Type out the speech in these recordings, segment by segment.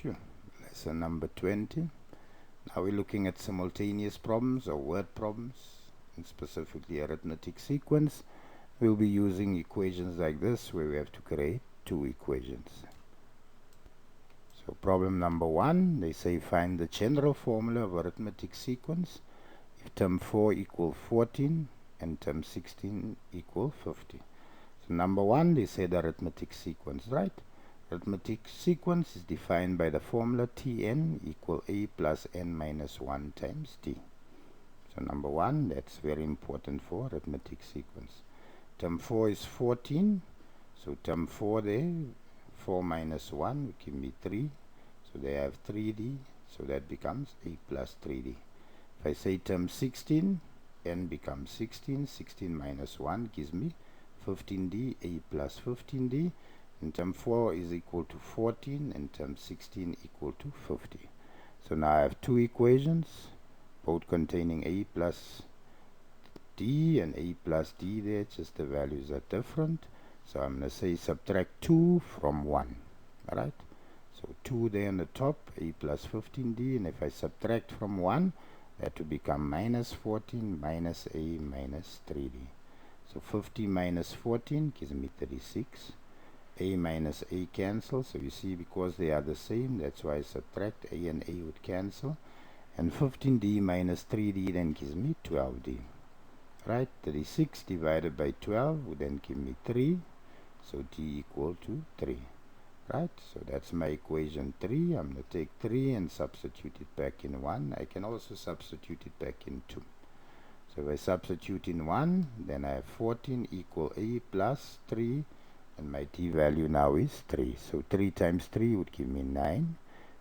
Sure. Lesson number 20. Now we're looking at simultaneous problems or word problems, and specifically arithmetic sequence. We'll be using equations like this where we have to create two equations. So problem number 1, they say find the general formula of arithmetic sequence if term 4 equals 14 and term 16 equals 50. So number 1, they say the arithmetic sequence, right? Arithmetic sequence is defined by the formula Tn equal a plus n minus 1 times t. So number 1, that's very important for arithmetic sequence. Term 4 is 14, so term 4 there, 4 minus 1 will give me 3, so they have 3d, so that becomes a plus 3d. If I say term 16, n becomes 16, 16 minus 1 gives me 15d, a plus 15d, and term 4 is equal to 14 and term 16 equal to 50. So now I have two equations, both containing a plus d and a plus d there, just the values are different. So I'm going to say subtract 2 from 1. Alright? So 2 there on the top, a plus 15d, and if I subtract from 1, that will become minus 14 minus a minus 3d. So 50 minus 14 gives me 36. A minus a cancel, so you see because they are the same, that's why I subtract. A and a would cancel, and 15d minus 3d then gives me 12d. Right, 36 divided by 12 would then give me 3, so d equal to 3. Right, so that's my equation 3. I'm going to take 3 and substitute it back in 1. I can also substitute it back in 2. So if I substitute in 1, then I have 14 equal a plus 3, and my t value now is 3. So 3 times 3 would give me 9.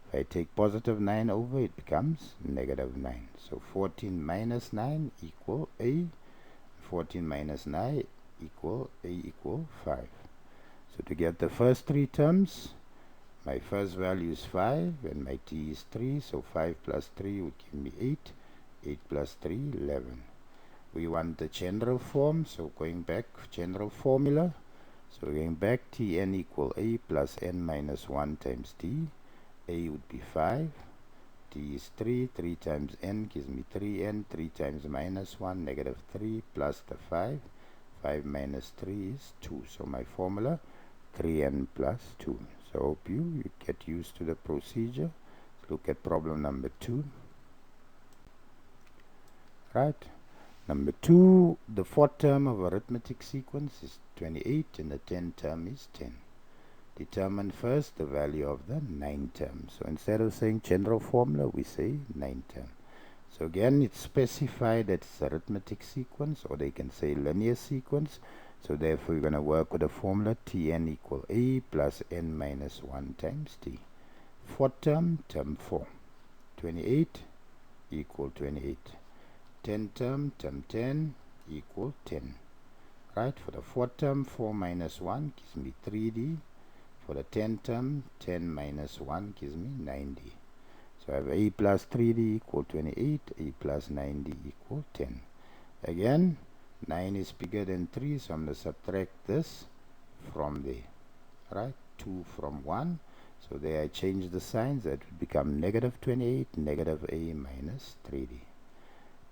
If I take positive 9 over, it becomes negative 9. So 14 minus 9 equal a. 14 minus 9 equal a equal 5. So to get the first three terms, my first value is 5 and my t is 3. So 5 plus 3 would give me 8. 8 plus 3, 11. We want the general form, so going back, general formula. So going back, Tn equal a plus n minus 1 times t. A would be 5. T is 3. 3 times n gives me 3n. 3 times minus 1, negative 3, plus the 5. 5 minus 3 is 2. So my formula, 3n plus 2. So I hope you get used to the procedure. Let's look at problem number 2. Right. Number 2, the fourth term of arithmetic sequence is 28 and the 10th term is 10. Determine first the value of the 9th term. So instead of saying general formula, we say 9th term. So again, it's specified that it's arithmetic sequence, or they can say linear sequence. So therefore, we're going to work with the formula Tn equal a plus n minus 1 times t. Fourth term, term 4. 28 equal 28. 10th term, term 10 equal 10. Right, for the fourth term, 4 minus 1 gives me 3d. For the 10th term, 10 minus 1 gives me 9d. So I have a plus 3d equal 28, a plus 9d equal 10. Again, 9 is bigger than 3, so I'm going to subtract this from there. Right, 2 from 1. So there I change the signs, that would become negative 28, negative a minus 3d.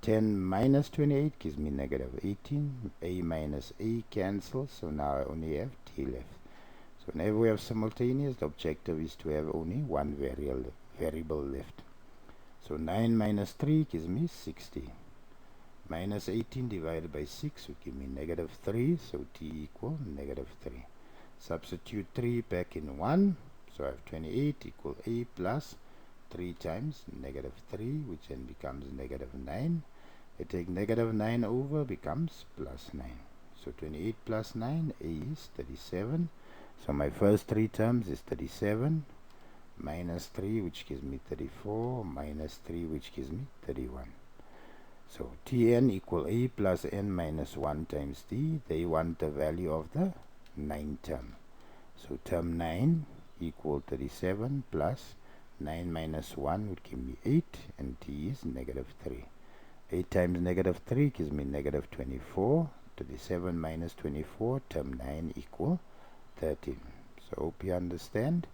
10 minus 28 gives me negative 18. A minus a cancels, so now I only have t left. So whenever we have simultaneous, the objective is to have only one variable left. So 9 minus 3 gives me 60. Minus 18 divided by 6 would give me negative 3, so t equal negative 3. Substitute 3 back in 1, so I have 28 equal a plus 3 times negative 3, which then becomes negative 9. I take negative 9 over, becomes plus 9. So 28 plus 9, a is 37. So my first three terms is 37, minus 3, which gives me 34, minus 3, which gives me 31. So Tn equal a plus n minus 1 times t. They want the value of the 9th term. So term 9 equal 37 plus 9 minus 1 would give me 8, and t is negative 3. 8 times negative 3 gives me negative 24. 37 minus 24, term 9 equal 13. So hope you understand.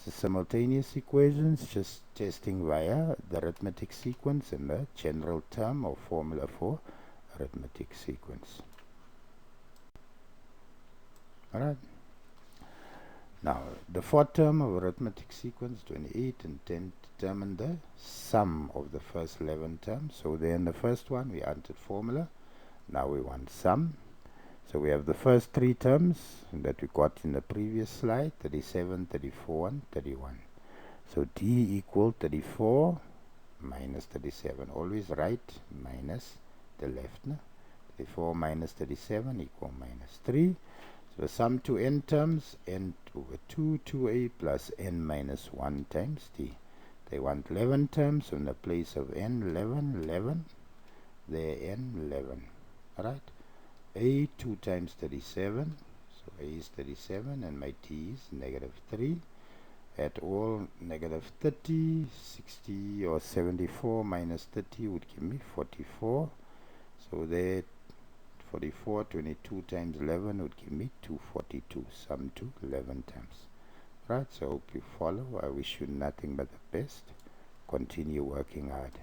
So simultaneous equations, just testing via the arithmetic sequence and the general term or formula for arithmetic sequence. Alright. Now, the fourth term of arithmetic sequence, 28 and 10, determine the sum of the first 11 terms. So there in the first one, we entered formula. Now we want sum. So we have the first three terms that we got in the previous slide, 37, 34, and 31. So D equal 34 minus 37. Always right minus the left. No? 34 minus 37 equal minus 3. So the sum to n terms, n over 2, 2a plus n minus 1 times d. They want 11 terms, so in the place of n, 11, 11, there n, 11. Alright? A 2 times 37, so a is 37 and my t is negative 3. At all, negative 30, 60 or 74 minus 30 would give me 44. So there 44, 22 times 11 would give me 242, sum to 11 times. Right, so I hope you follow. I wish you nothing but the best. Continue working hard.